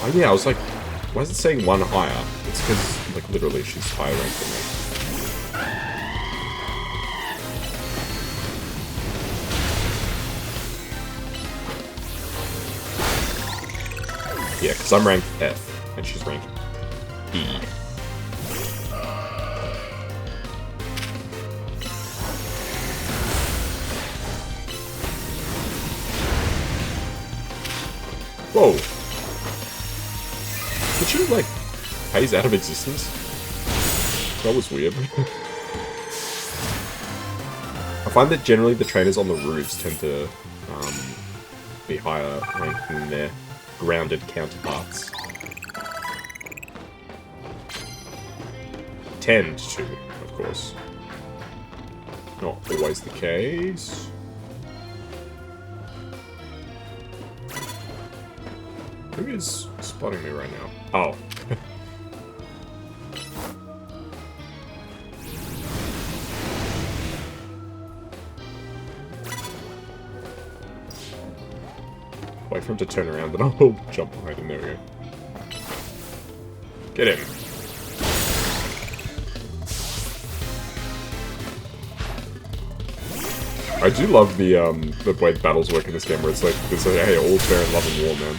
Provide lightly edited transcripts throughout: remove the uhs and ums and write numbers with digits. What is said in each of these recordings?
Oh yeah, I was like, why is it saying one higher? It's because, like, literally she's higher ranked than me. Yeah, because I'm ranked F, and she's ranked E. Whoa! Did she, like, phase out of existence? That was weird. I find that generally the trainers on the roofs tend to be higher ranked than their grounded counterparts. 10 to 2, of course. Not always the case. Who is spotting me right now? Oh. Wait for him to turn around, then I'll jump behind him. There we go. Get him. I do love the way the battles work in this game, where it's like, hey, all fair in love and war, man.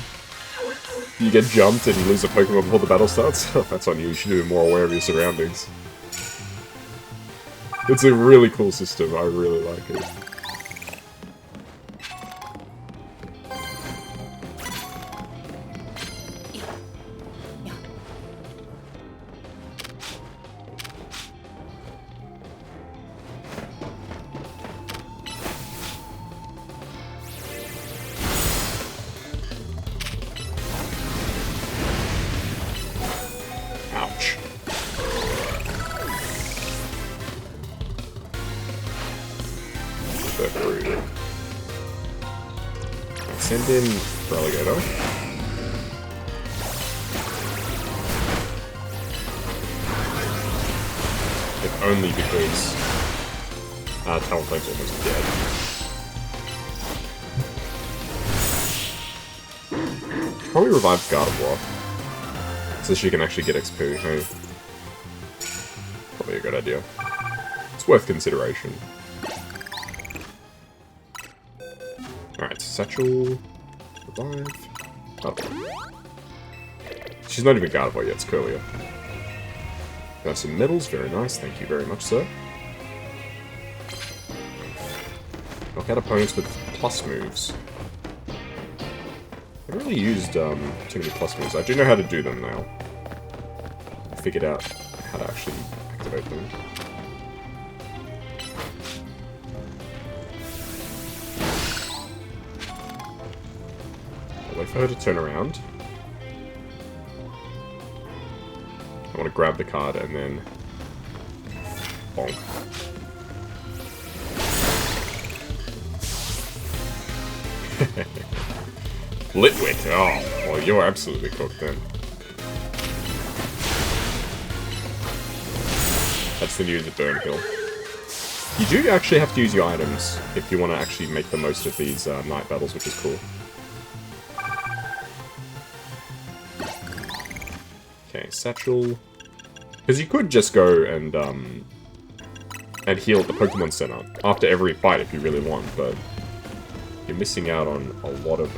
You get jumped and you lose a Pokemon before the battle starts? That's on you. You should be more aware of your surroundings. It's a really cool system. I really like it. Ouch. Send in Relegator. If only because Talonflame's almost dead. Probably revive Gardevoir, so she can actually get XP. Hey, probably a good idea. It's worth consideration. Alright, Satchel, revive, Gardevoir. She's not even Gardevoir yet, it's Curlier. Got some medals, very nice, thank you very much, sir. Knock out opponents with plus moves. I haven't really used too many plus moves. I do know how to do them now. I figured out how to actually activate them. I'll wait for her to turn around. I want to grab the card and then bonk. Litwick! Oh, well, you're absolutely cooked then. That's the news at Burnhill. You do actually have to use your items if you want to actually make the most of these night battles, which is cool. Okay, Satchel. Because you could just go and heal at the Pokemon Center after every fight if you really want, but you're missing out on a lot of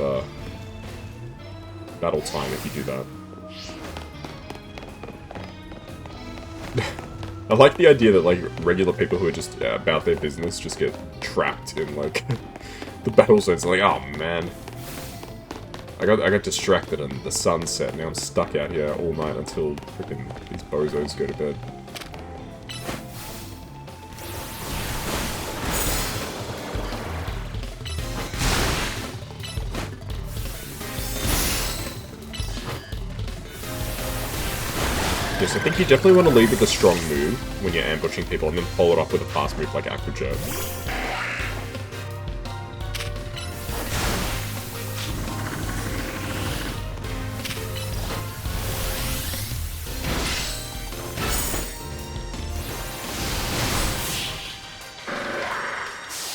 battle time if you do that. I like the idea that, like, regular people who are just about their business just get trapped in, like, the battle zones. Like, oh, man. I got distracted and the sun set. Now I'm stuck out here all night until freaking these bozos go to bed. Yes, I think you definitely want to lead with a strong move when you're ambushing people and then follow it up with a fast move like Aqua Jet.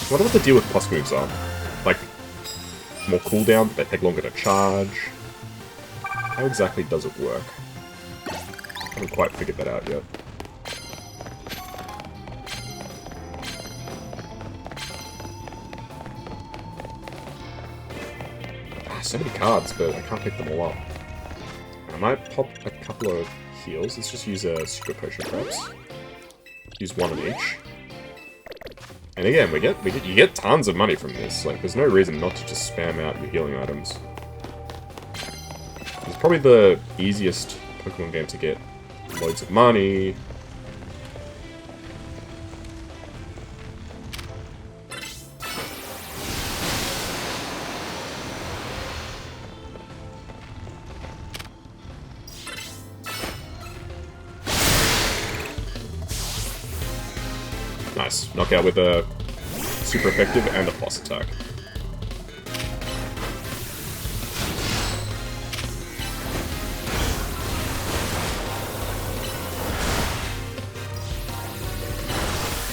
I wonder what the deal with plus moves are. Like, more cooldown, but they take longer to charge. How exactly does it work? I haven't quite figured that out yet. So many cards, but I can't pick them all up. I might pop a couple of heals. Let's just use a super potion, perhaps. Use one of each. And again, you get tons of money from this. Like, there's no reason not to just spam out your healing items. It's probably the easiest Pokemon game to get loads of money. Nice. Knockout with a super effective and a plus attack.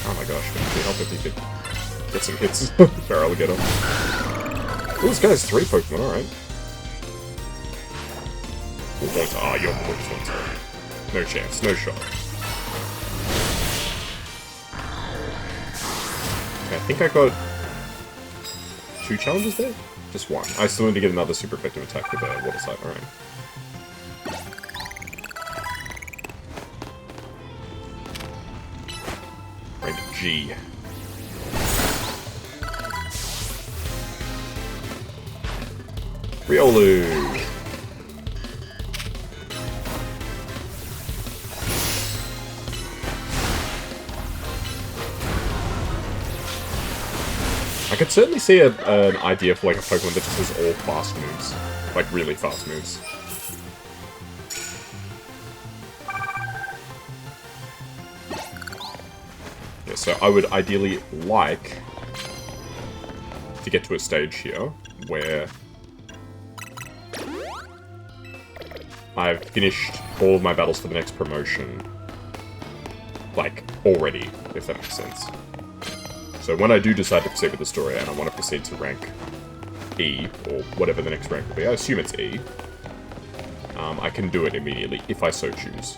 Oh my gosh, man. It'd help if he could get some hits. Barrel get him. Oh, this guy has 3 Pokemon, alright. Oh, you're Pokemon. No chance, no shot. I think I got 2 challenges there? Just 1. I still need to get another super effective attack with a water type, alright. Rank G. Riolu! I could certainly see an idea for like a Pokemon that just has all fast moves. Like really fast moves. Yeah, so I would ideally like to get to a stage here where I've finished all of my battles for the next promotion. Like, already, if that makes sense. So when I do decide to proceed with the story, and I want to proceed to rank E, or whatever the next rank will be, I assume it's E, I can do it immediately, if I so choose.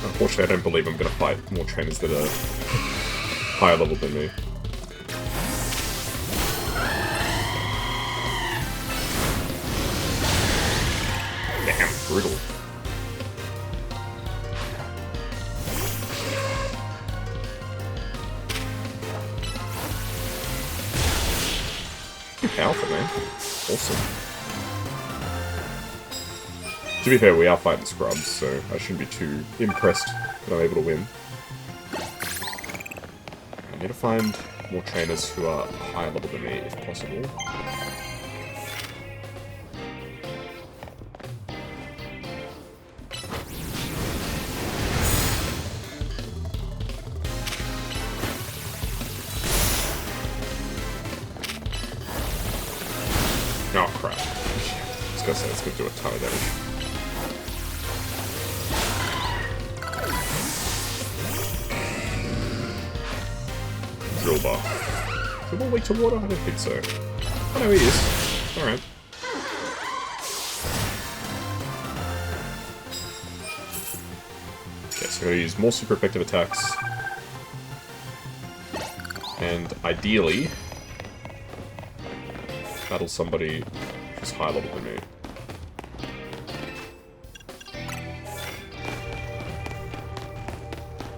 Unfortunately, I don't believe I'm going to fight more trainers that are higher level than me. Damn, brutal. Too powerful, man. Awesome. To be fair, we are fighting scrubs, so I shouldn't be too impressed that I'm able to win. I need to find more trainers who are higher level than me, if possible. Oh crap. I was gonna say it's gonna do a ton of damage. Drill bar. Is it weak to water? I don't think so. Oh no, he is. Alright. Okay, so I'm gonna use more super effective attacks. And ideally, battle somebody who's higher level than me.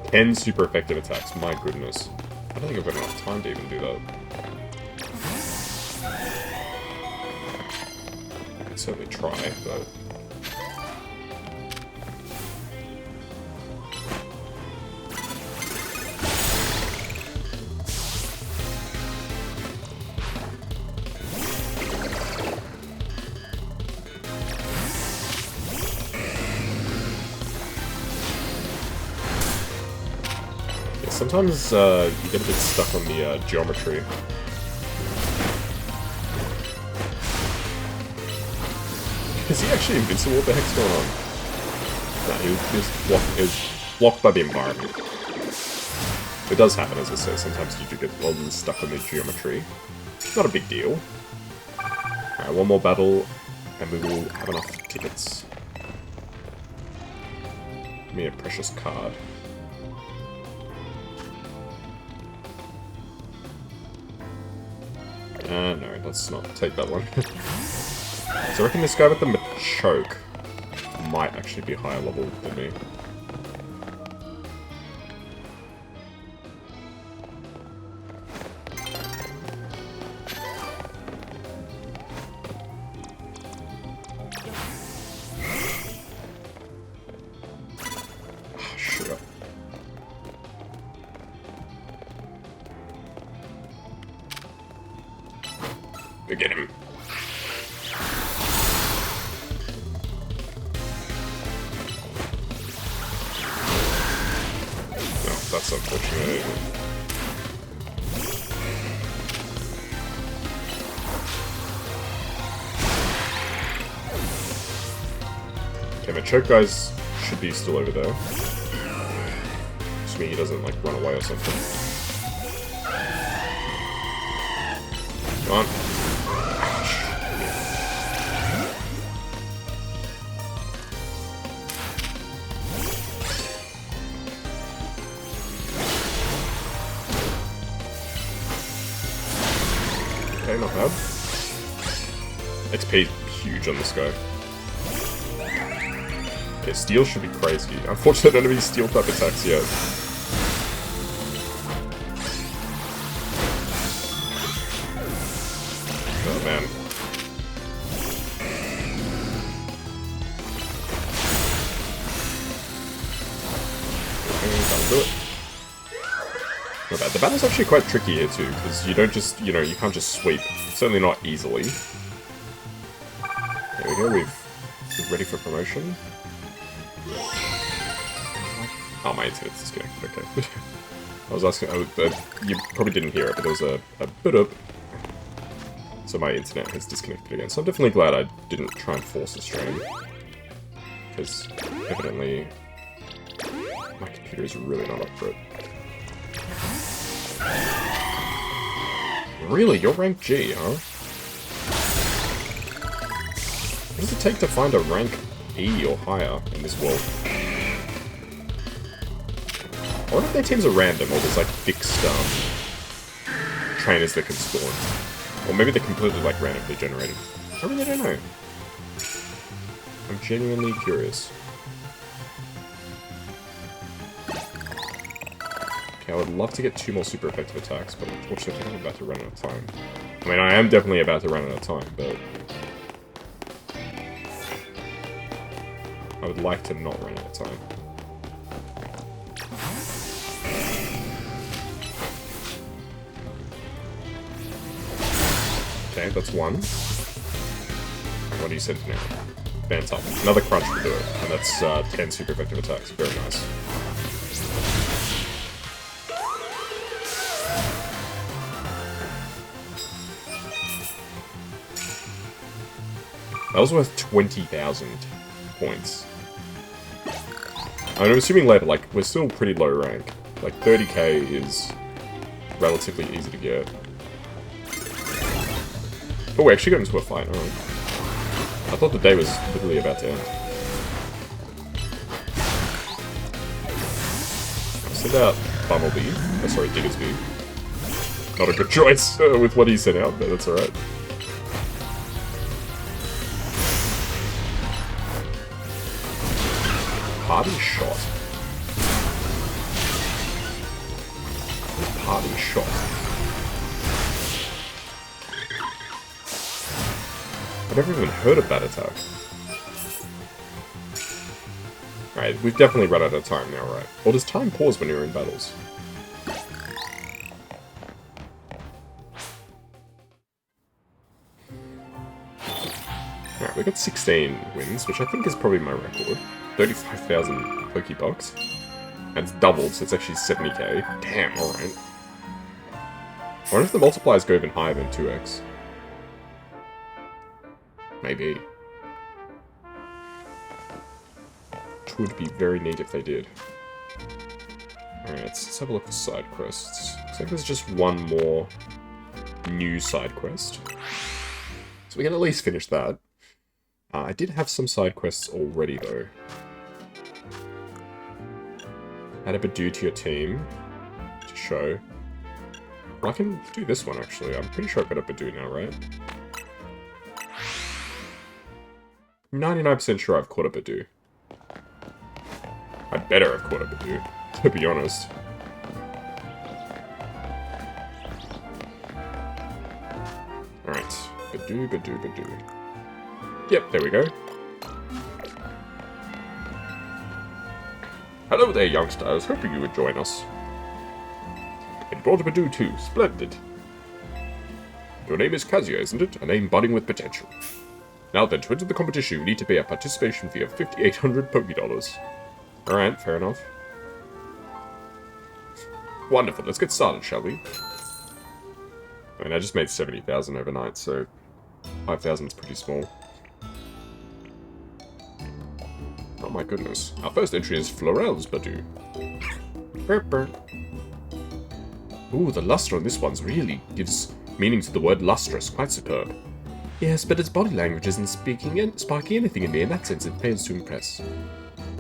Ten super effective attacks, my goodness. I don't think I've got enough time to even do that. I could certainly try, but... sometimes you get a bit stuck on the geometry. Is he actually invincible? What the heck's going on? Nah, he was blocked by the environment. It does happen, as I say. Sometimes you do get a little stuck on the geometry. Not a big deal. Alright, one more battle, and we will have enough tickets. Give me a precious card. No, let's not take that one. So I reckon this guy with the Machoke might actually be higher level than me. Get him. No, that's unfortunate. Okay, my choke guys should be still over there. Assuming he doesn't like run away or something. Come on. Okay, not bad. XP huge on this guy. Okay, steel should be crazy. Unfortunately, I don't have any steel type attacks yet. Oh man. Okay, that'll do it. Not bad. The battle's actually quite tricky here too, because you don't just, you can't just sweep. Certainly not easily. There we go, we're ready for promotion. Oh, my internet's disconnected, okay. I was asking, you probably didn't hear it, but there was a bit up. So my internet has disconnected again. So I'm definitely glad I didn't try and force a stream. Because evidently my computer is really not up for it. Really? You're rank G, huh? What does it take to find a rank E or higher in this world? I wonder if their teams are random, or there's like fixed trainers that can spawn. Or maybe they're completely like randomly generated. I really don't know. I'm genuinely curious. Okay, I would love to get 2 more super effective attacks, but unfortunately I'm about to run out of time. I mean, I am definitely about to run out of time, but I would like to not run out of time. Okay, that's 1. What do you send now? Phantom. Another crunch will do it, and that's 10 super effective attacks. Very nice. That was worth 20,000 points. I'm assuming later, like, we're still pretty low rank. Like, 30k is relatively easy to get. Oh, we actually got into a fight, alright. I thought the day was literally about to end. Send out Bumblebee. Oh, sorry, Diggersby. Not a good choice with what he sent out, but that's alright. Party shot. Party shot. I've never even heard of that attack. Alright, we've definitely run out of time now, right? Or does time pause when you're in battles? Alright, we got 16 wins, which I think is probably my record. 35,000 Pokebucks. And it's doubled, so it's actually 70k. Damn, alright. I wonder if the multipliers go even higher than 2x. Maybe. Which would be very neat if they did. Alright, let's have a look at side quests. Looks like there's just one more new side quest. So we can at least finish that. I did have some side quests already, though. Add a Badoo to your team to show. Well, I can do this one, actually. I'm pretty sure I've got a Badoo now, right? 99% sure I've caught a Badoo. I better have caught a Badoo, to be honest. Alright. Badoo, Badoo, Badoo. Yep, there we go. Hello there, youngsters. Hoping you would join us. It brought a Badoo too. Splendid. Your name is Kazuya, isn't it? A name budding with potential. Now then, to enter the competition, you need to pay a participation fee of 5,800 Poké-Dollars. Alright, fair enough. Wonderful, let's get started, shall we? I mean, I just made 70,000 overnight, so 5,000 is pretty small. Oh my goodness. Our first entry is Florel's Badoo. Burp. Ooh, the luster on this one's really gives meaning to the word lustrous. Quite superb. Yes, but its body language isn't sparking anything in me. In that sense, it fails to impress.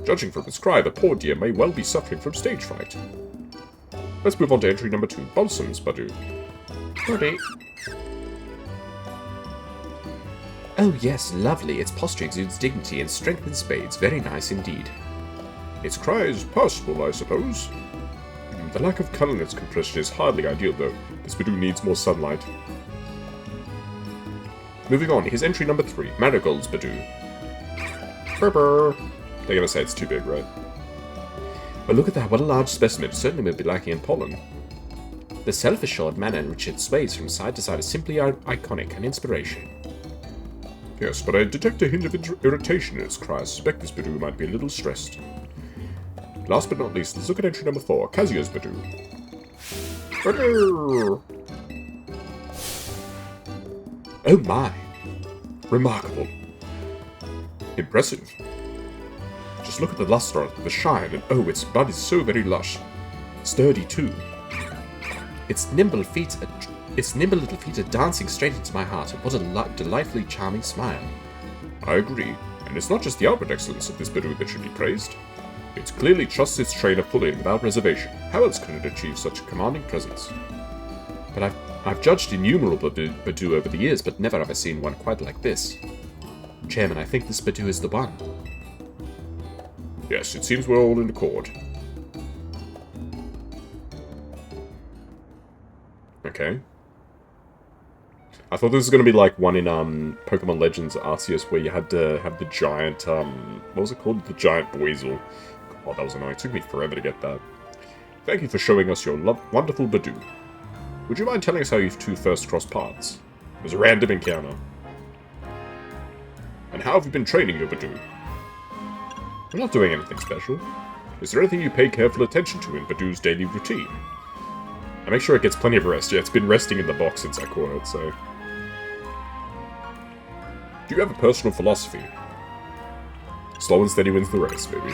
Judging from its cry, the poor dear may well be suffering from stage fright. Let's move on to entry number 2, Balsam's Badoo. Ready. Oh yes, lovely. Its posture exudes dignity and strength in spades. Very nice indeed. Its cry is passable, I suppose. The lack of colour in its compression is hardly ideal, though. This Badoo needs more sunlight. Moving on, here's entry number 3, Marigold's Badoo. Burr. They're gonna say it's too big, right? But look at that, what a large specimen. It certainly will be lacking in pollen. The self-assured manner in which it sways from side to side is simply iconic and inspiration. Yes, but I detect a hint of irritation in its cry. I suspect this Badoo might be a little stressed. Last but not least, let's look at entry number 4, Kazuya's Badoo. Oh my! Remarkable. Impressive. Just look at the luster on it, the shine, and oh, its bud is so very lush. Sturdy too. Its nimble little feet are dancing straight into my heart, and what a delightfully charming smile. I agree, and it's not just the outward excellence of this Badoo that should be praised. It clearly trusts its trainer fully and without reservation. How else could it achieve such a commanding presence? But I've judged innumerable Badoo over the years, but never have I seen one quite like this. Chairman, I think this Badoo is the one. Yes, it seems we're all in accord. Okay. I thought this was going to be like one in Pokemon Legends Arceus where you had to have the giant, what was it called? The giant Buizel. Oh, that was annoying. It took me forever to get that. Thank you for showing us your wonderful Badoo. Would you mind telling us how you two first crossed paths? It was a random encounter. And how have you been training your Badoo? I'm not doing anything special. Is there anything you pay careful attention to in Badoo's daily routine? I make sure it gets plenty of rest. Yeah, it's been resting in the box since I caught it, so... Do you have a personal philosophy? Slow and steady wins the race, baby.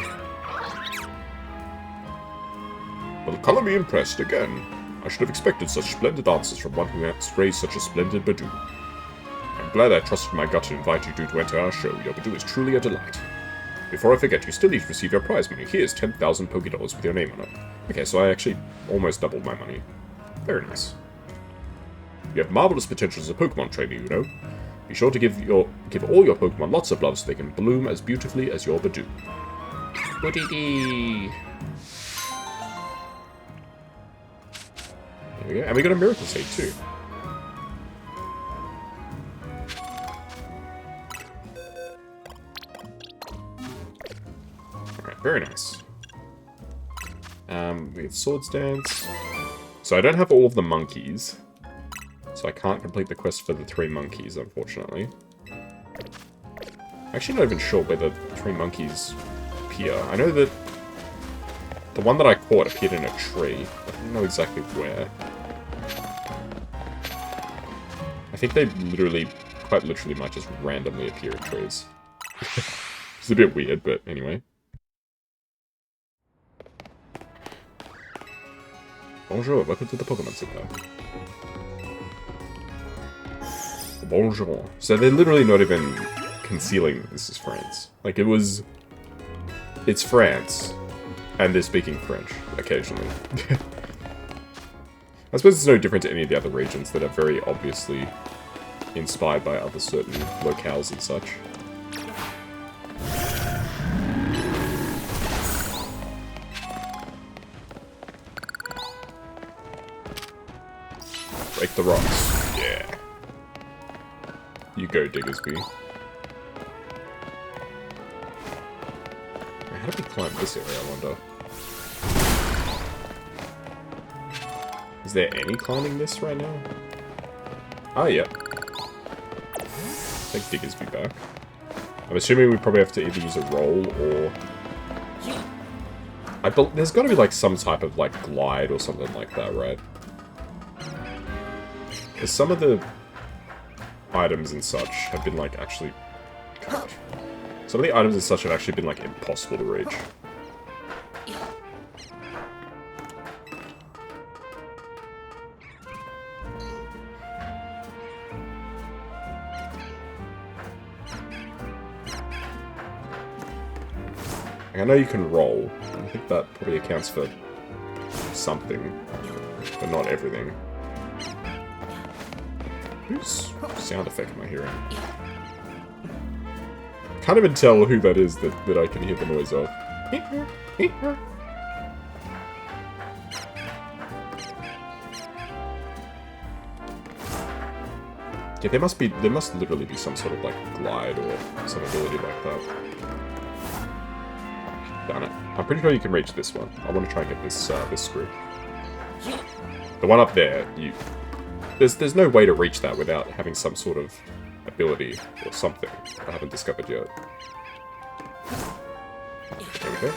Well, colour me impressed again. I should have expected such splendid answers from one who has raised such a splendid Badoo. I'm glad I trusted my gut to invite you two to enter our show. Your Badoo is truly a delight. Before I forget, you still need to receive your prize money. Here's 10,000 Poké-Dollars with your name on it. Okay, so I actually almost doubled my money. Very nice. You have marvelous potential as a Pokemon trainer, you know. Be sure to give all your Pokemon lots of love so they can bloom as beautifully as your Badoo. There we go. And we got a Miracle Seed too. Alright, very nice. We have Swords Dance. So I don't have all of the monkeys. So I can't complete the quest for the 3 monkeys, unfortunately. I'm actually not even sure where the 3 monkeys appear. I know that The one that I caught appeared in a tree. I don't know exactly where. I think they literally, quite literally might just randomly appear in trees. It's a bit weird, but anyway. Bonjour, welcome to the Pokemon Center. Bonjour. So they're literally not even concealing this is France. Like, it's France, and they're speaking French, occasionally. I suppose it's no different to any of the other regions that are very obviously inspired by other certain locales and such. Break the rocks. Yeah. You go, Diggersby. How do we climb this area, I wonder? Is there any climbing this right now? Oh, yeah. Take Diggersby back. I'm assuming we probably have to either use a roll or... there's gotta be, like, some type of, like, glide or something like that, right? Because some of the items and such have been, like, actually... God. Some of the items and such have actually been, like, impossible to reach. I know you can roll. I think that probably accounts for something, but not everything. Whose sound effect am I hearing? Can't even tell who that is that I can hear the noise of. Yeah, there must literally be some sort of like glide or some ability like that. Darn it. I'm pretty sure you can reach this one. I want to try and get this this screw. The one up there, there's no way to reach that without having some sort of ability or something I haven't discovered yet. There we go.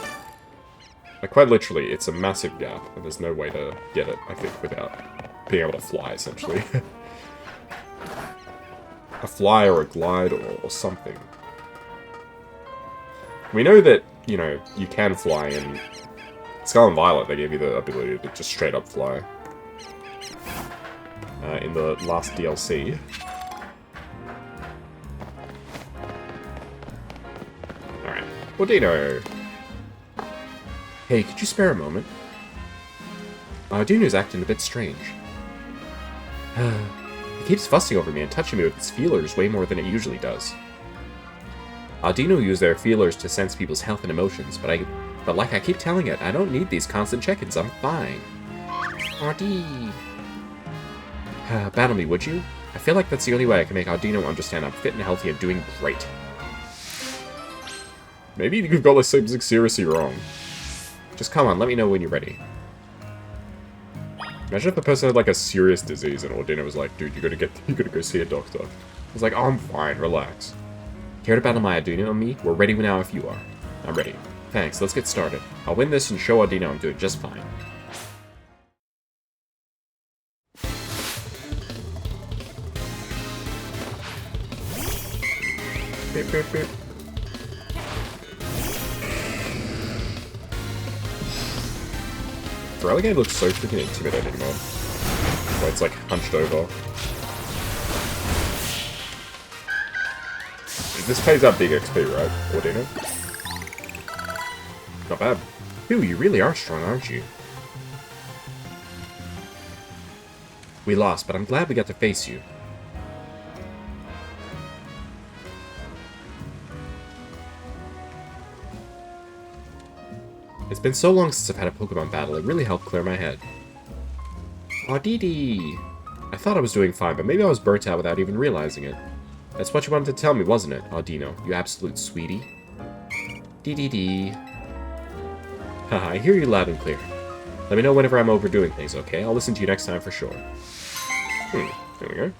Like, quite literally, it's a massive gap, and there's no way to get it, I think, without being able to fly, essentially. A fly or a glide or something. We know that, you know, you can fly in Scarlet and Violet. They gave you the ability to just straight up fly. In the last DLC. Alright. Ordino! Hey, could you spare a moment? Ordino's acting a bit strange. He keeps fussing over me and touching me with its feelers way more than it usually does. Audino use their feelers to sense people's health and emotions, but like I keep telling it, I don't need these constant check-ins, I'm fine. Audi. Battle me, would you? I feel like that's the only way I can make Audino understand I'm fit and healthy and doing great. Maybe you've got this something seriously wrong. Just come on, let me know when you're ready. Imagine if the person had like a serious disease and Ordino was like, dude, you gotta go see a doctor. I was like, oh, I'm fine, relax. Care to battle my Ordino and me? We're ready now if you are. I'm ready. Thanks, let's get started. I'll win this and show Ordino I'm doing just fine. Beep, beep, beep. Feraligatr looks so freaking intimidating, man. Where it's like hunched over. This pays out big XP, right? Ordino? Not bad. Ooh, you really are strong, aren't you? We lost, but I'm glad we got to face you. It's been so long since I've had a Pokemon battle, it really helped clear my head. Aw, Dee. I thought I was doing fine, but maybe I was burnt out without even realizing it. That's what you wanted to tell me, wasn't it, Audino, you absolute sweetie? Dee. Haha, I hear you loud and clear. Let me know whenever I'm overdoing things, okay? I'll listen to you next time for sure. There we go.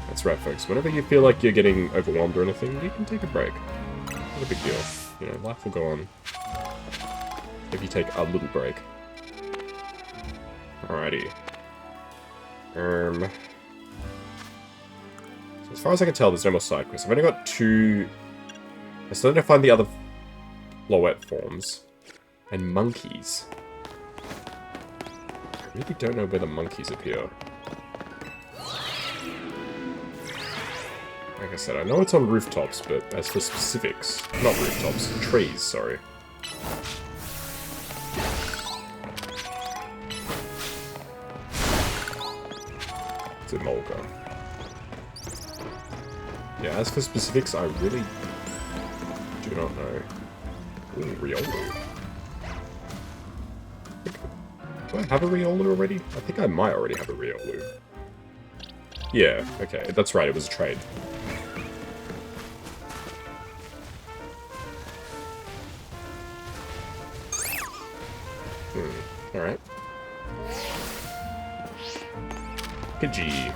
That's right, folks. Whenever you feel like you're getting overwhelmed or anything, you can take a break. Not a big deal. You know, life will go on. if you take a little break. Alrighty. So as far as I can tell, there's no more side quests. I've only got 2... I still need to find the other Floette forms. And monkeys. I really don't know where the monkeys appear. Like I said, I know it's on rooftops, but as for specifics... Not rooftops, trees, sorry. It's a Mulga. Yeah, as for specifics, I really do not know. Ooh, Riolu. Do I have a Riolu already? I think I might already have a Riolu. Yeah, okay, that's right, it was a trade. Alright. Pidgey.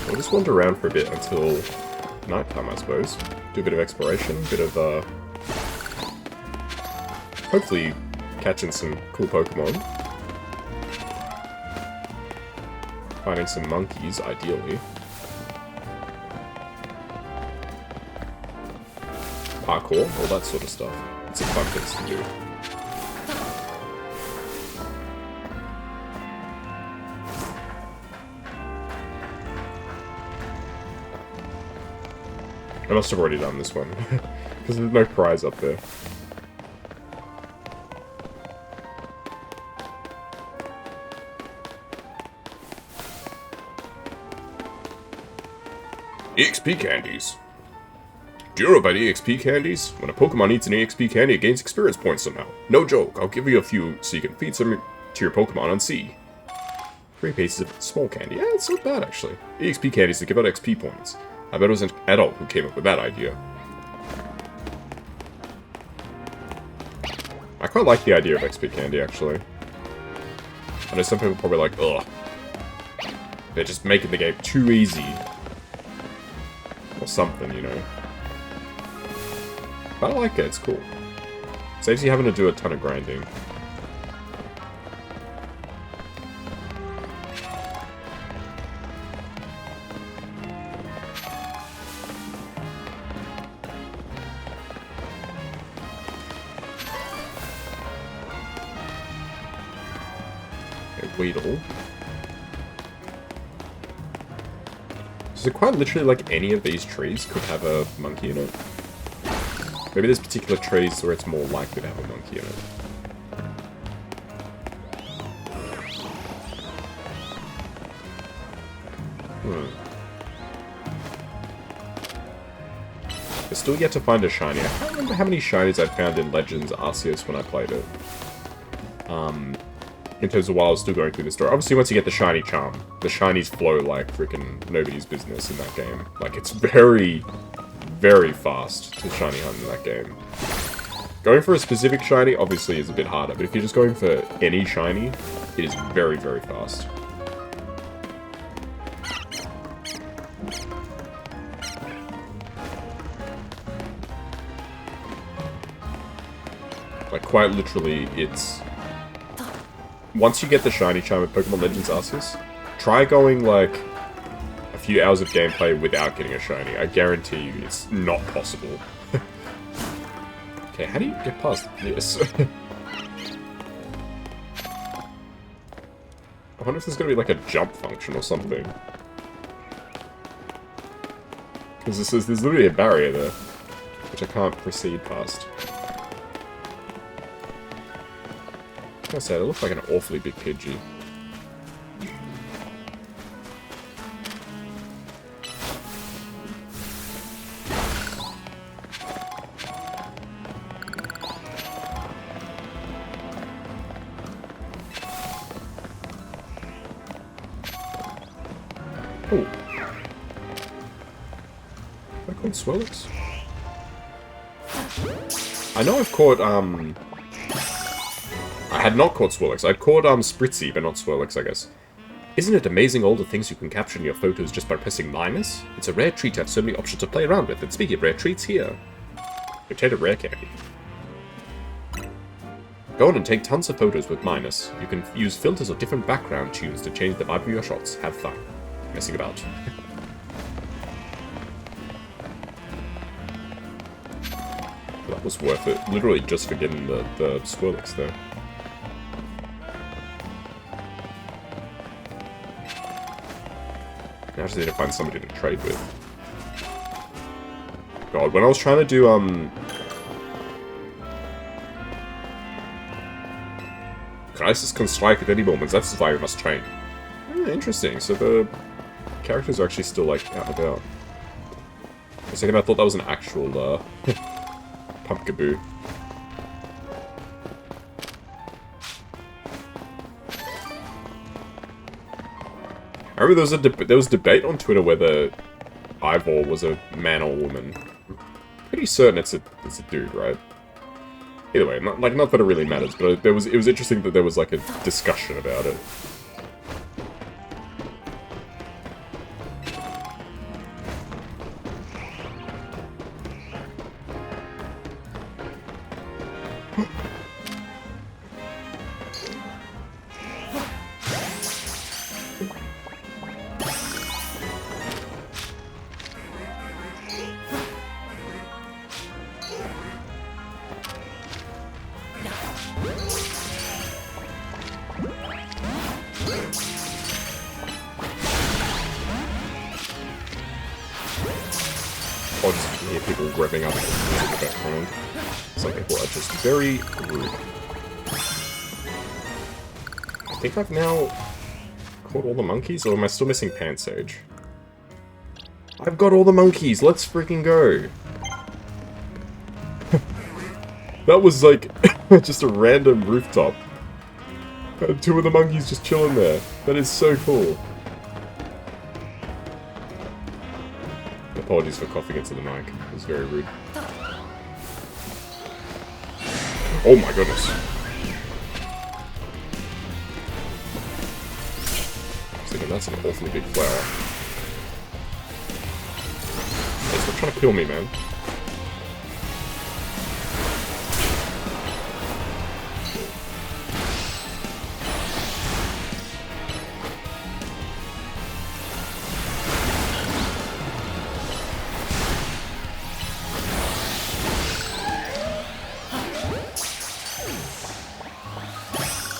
We'll just wander around for a bit until nighttime, I suppose. Do a bit of exploration, a bit of, hopefully catching some cool Pokemon. Finding some monkeys, ideally. Parkour, all that sort of stuff. It's a fun things to do. I must have already done this one, because there's no prize up there. EXP candies. Do you know about EXP candies? When a Pokemon eats an EXP candy, it gains experience points somehow. No joke, I'll give you a few so you can feed some to your Pokemon on Sea. 3 pieces of small candy. Yeah, it's not bad, actually. EXP candies that give out XP points. I bet it was an adult who came up with that idea. I quite like the idea of XP candy, actually. I know some people are probably like, ugh. They're just making the game too easy. Or something, you know. But I like it, it's cool. Saves you having to do a ton of grinding. Weedle. So quite literally, like, any of these trees could have a monkey in it. Maybe there's particular trees where it's more likely to have a monkey in it. I still yet to find a shiny. I can't remember how many shinies I found in Legends Arceus when I played it. In terms of while I was still going through the story. Obviously, once you get the shiny charm, the shinies flow like freaking nobody's business in that game. Like, it's very, very fast to shiny hunt in that game. Going for a specific shiny, obviously, is a bit harder, but if you're just going for any shiny, it is very, very fast. Like, quite literally, it's... Once you get the shiny charm at Pokemon Legends Arceus, try going, like, a few hours of gameplay without getting a shiny. I guarantee you it's not possible. Okay, how do you get past this? I wonder if there's gonna be, like, a jump function or something. Because there's literally a barrier there, which I can't proceed past. Like I said, it looks like an awfully big Pidgey. Oh. Have I caught Swellix? I know I've caught, I had not caught Swirlix. I'd caught, Spritzy, but not Swirlix, I guess. Isn't it amazing all the things you can capture in your photos just by pressing minus? It's a rare treat to have so many options to play around with, and speaking of rare treats, here. Potato rare candy. Go on and take tons of photos with minus. You can use filters or different background tunes to change the vibe of your shots. Have fun. Messing about. That was worth it. Literally just for getting the Swirlix there. Now I just need to find somebody to trade with. God, when I was trying to do, Crisis can strike at any moment, that's why we must train. Interesting, so the characters are actually still, like, out and about. For a second I thought that was an actual, Pumpkaboo. I remember there was debate on Twitter whether Ivor was a man or woman. I'm pretty certain it's a dude, right? Either way, not that it really matters, but it was interesting that there was like a discussion about it. Or just hear people revving up in the background. Some people are just very rude. I think I've now caught all the monkeys, or am I still missing Pansage? I've got all the monkeys! Let's freaking go! That was like just a random rooftop. Two of the monkeys just chilling there. That is so cool. Apologies for coughing into the mic. It was very rude. Oh my goodness. I was thinking that's an awfully big flower. Hey, stop trying to kill me, man.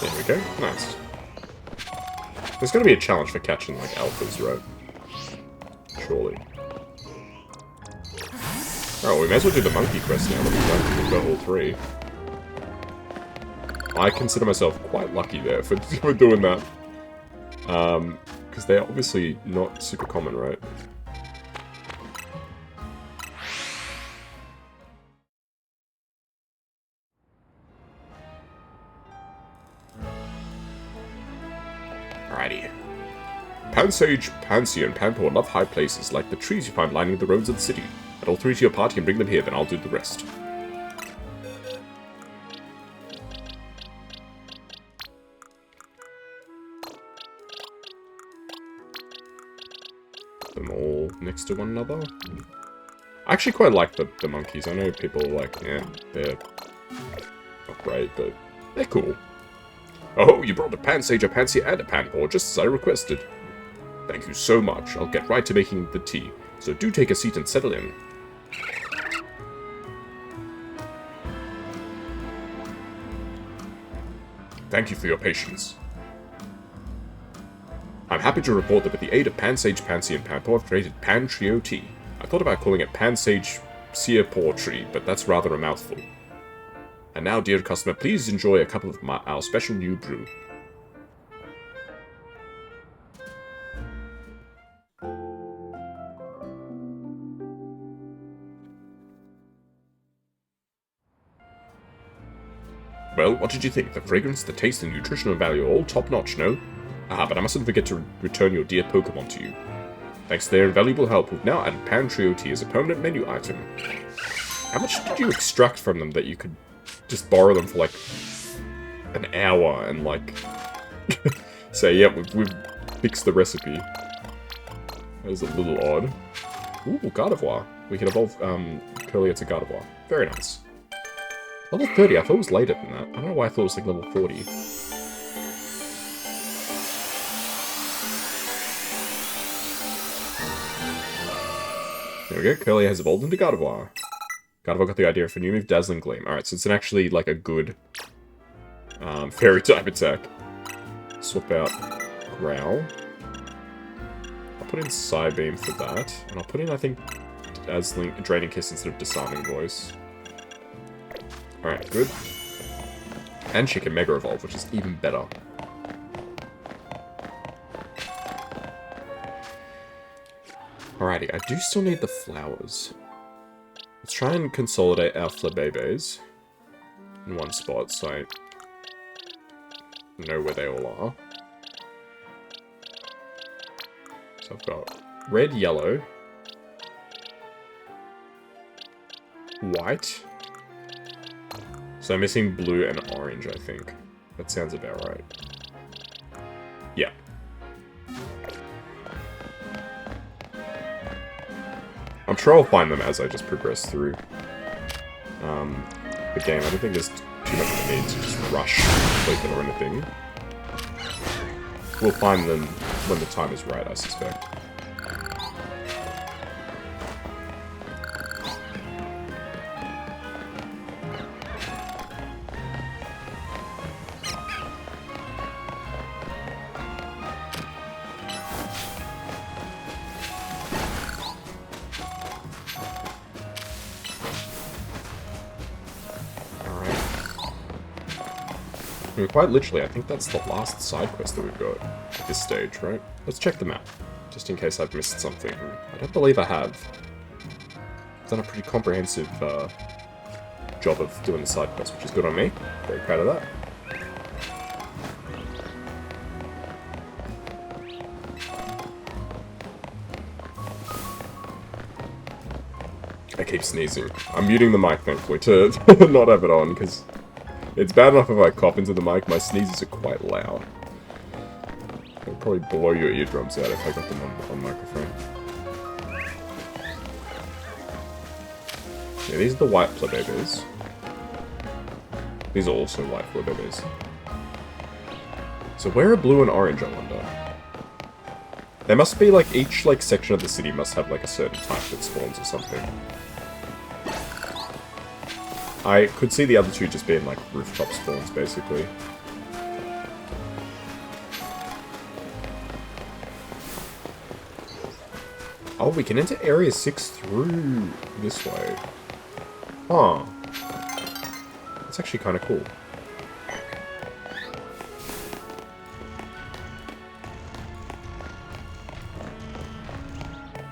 There we go. Nice. There's gotta be a challenge for catching, like, alphas, right? Surely. Oh, we may as well do the monkey quest now that we've got all three. I consider myself quite lucky there for doing that. Because they're obviously not super common, right? Alrighty. Pansage, Pansy, and Panpour love high places, like the trees you find lining the roads of the city. Add all three to your party and bring them here, then I'll do the rest. Put them all next to one another. I actually quite like the monkeys. I know people are like, yeah, they're not great, but they're cool. Oh, you brought a Pansage, a Pansy, and a Panpour, just as I requested. Thank you so much. I'll get right to making the tea. So do take a seat and settle in. Thank you for your patience. I'm happy to report that with the aid of Pansage, Pansy, and Panpour, I've created Pan Trio Tea. I thought about calling it Pansage Searpour Tree, but that's rather a mouthful. And now, dear customer, please enjoy a cup of our special new brew. Well, what did you think? The fragrance, the taste, and nutritional value are all top-notch, no? Ah, but I mustn't forget to return your dear Pokemon to you. Thanks to their invaluable help, we've now added Pan Trio Tea as a permanent menu item. How much did you extract from them that you could just borrow them for, like, an hour and, like, say, yeah, we've fix the recipe. That is a little odd. Ooh, Gardevoir. We can evolve Curlier to Gardevoir. Very nice. Level 30, I thought it was later than that. I don't know why I thought it was like level 40. There we go, Curlier has evolved into Gardevoir. Gardevoir got the idea of a new move, Dazzling Gleam. Alright, so it's actually like a good fairy type attack. Swap out Growl. I'll put in Psybeam for that. And I'll put in, I think, Draining Kiss instead of Disarming Voice. Alright, good. And she can Mega Evolve, which is even better. Alrighty, I do still need the flowers. Let's try and consolidate our Flabébés in one spot, so I know where they all are. So I've got red, yellow, white. So I'm missing blue and orange, I think. That sounds about right. Yeah. I'm sure I'll find them as I just progress through the game. I don't think there's too much of a need to just rush complete them or anything. We'll find them when the time is right, I suspect. Quite literally, I think that's the last side quest that we've got at this stage, right? Let's check the map, just in case I've missed something. I don't believe I have. I've done a pretty comprehensive job of doing the side quest, which is good on me. Very proud of that. I keep sneezing. I'm muting the mic, thankfully, to not have it on, because it's bad enough if I cough into the mic, my sneezes are quite loud. It'll probably blow your eardrums out if I got them on microphone. Yeah, these are the white Flabébés. These are also white Flabébés. So where are blue and orange, I wonder? There must be, like, each, like, section of the city must have, like, a certain type that spawns or something. I could see the other two just being, like, rooftop spawns, basically. Oh, we can enter Area 6 through this way. Huh. That's actually kind of cool.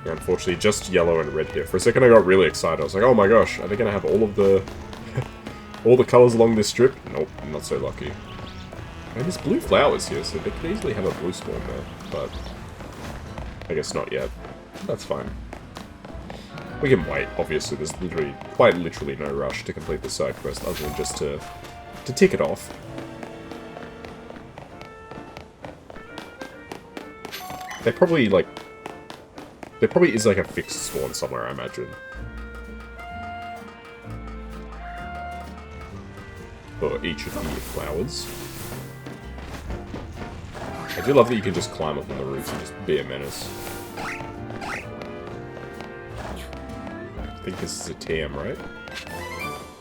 Yeah, unfortunately, just yellow and red here. For a second I got really excited. I was like, oh my gosh, are they going to have all of the... all the colours along this strip? Nope, I'm not so lucky. And there's blue flowers here, so they could easily have a blue spawn there, but I guess not yet. That's fine. We can wait, obviously. There's literally, quite literally no rush to complete the side quest, other than just to tick it off. They probably, like... There probably is, like, a fixed spawn somewhere, I imagine. For each of the flowers. I do love that you can just climb up on the roofs and just be a menace. I think this is a TM, right?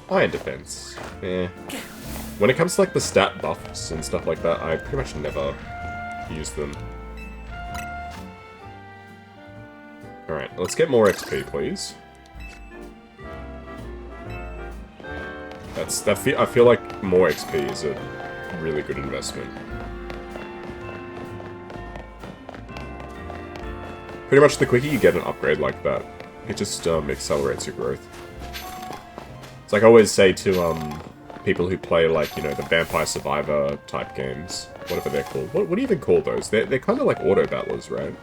Iron defense. Eh. When it comes to, like, the stat buffs and stuff like that, I pretty much never use them. Alright, let's get more XP, please. I feel like more XP is a really good investment. Pretty much the quicker you get an upgrade like that, it just accelerates your growth. It's like I always say to people who play, like, you know, the Vampire Survivor type games, whatever they're called. What do you even call those? They're kind of like auto battlers, right?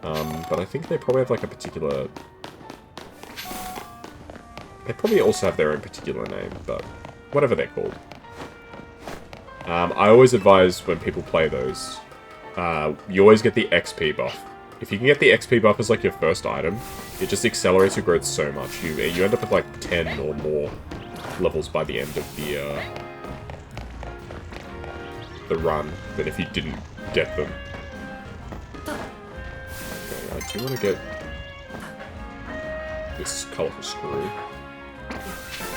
But I think they probably have like a particular... They probably also have their own particular name, but whatever they're called. I always advise when people play those, you always get the XP buff. If you can get the XP buff as like your first item, it just accelerates your growth so much. You end up with like 10 or more levels by the end of the run than if you didn't get them. Okay, I do want to get this colourful screw.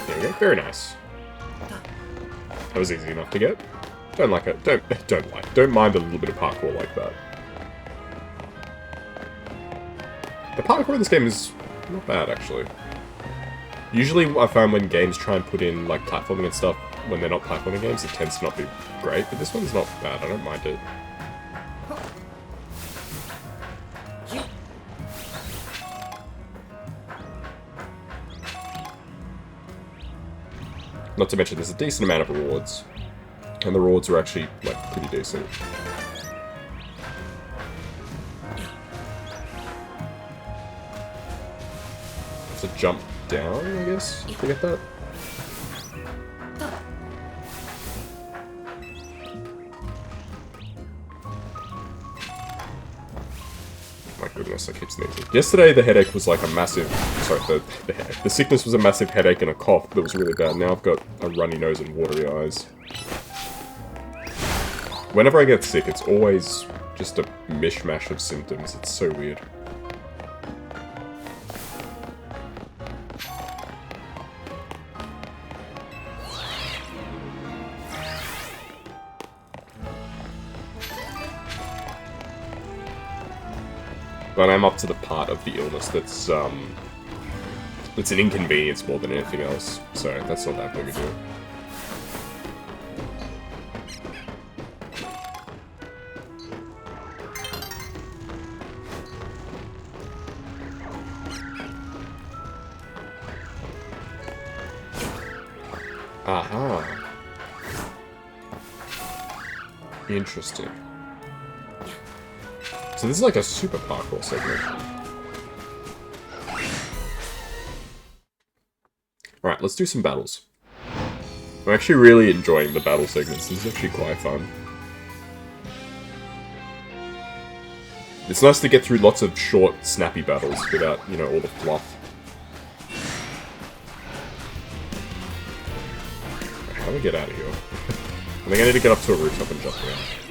There we go. Very nice. That was easy enough to get. Don't like it. Don't mind a little bit of parkour like that. The parkour in this game is not bad, actually. Usually I find when games try and put in, like, platforming and stuff, when they're not platforming games, it tends to not be great, but this one's not bad. I don't mind it. Not to mention, there's a decent amount of rewards. And the rewards are actually, like, pretty decent. It's a jump down, I guess? Did you get that? My goodness, I keep sneezing. Yesterday, the headache was like a massive... Sorry, the headache. The sickness was a massive headache and a cough that was really bad. Now I've got a runny nose and watery eyes. Whenever I get sick, it's always just a mishmash of symptoms. It's so weird. But I'm up to the part of the illness that's it's an inconvenience more than anything else, so that's not that big a deal. Aha. Interesting. So this is like a super parkour segment. Alright, let's do some battles. I'm actually really enjoying the battle segments. This is actually quite fun. It's nice to get through lots of short, snappy battles without, you know, all the fluff. How do we get out of here? I think I need to get up to a rooftop and jump around.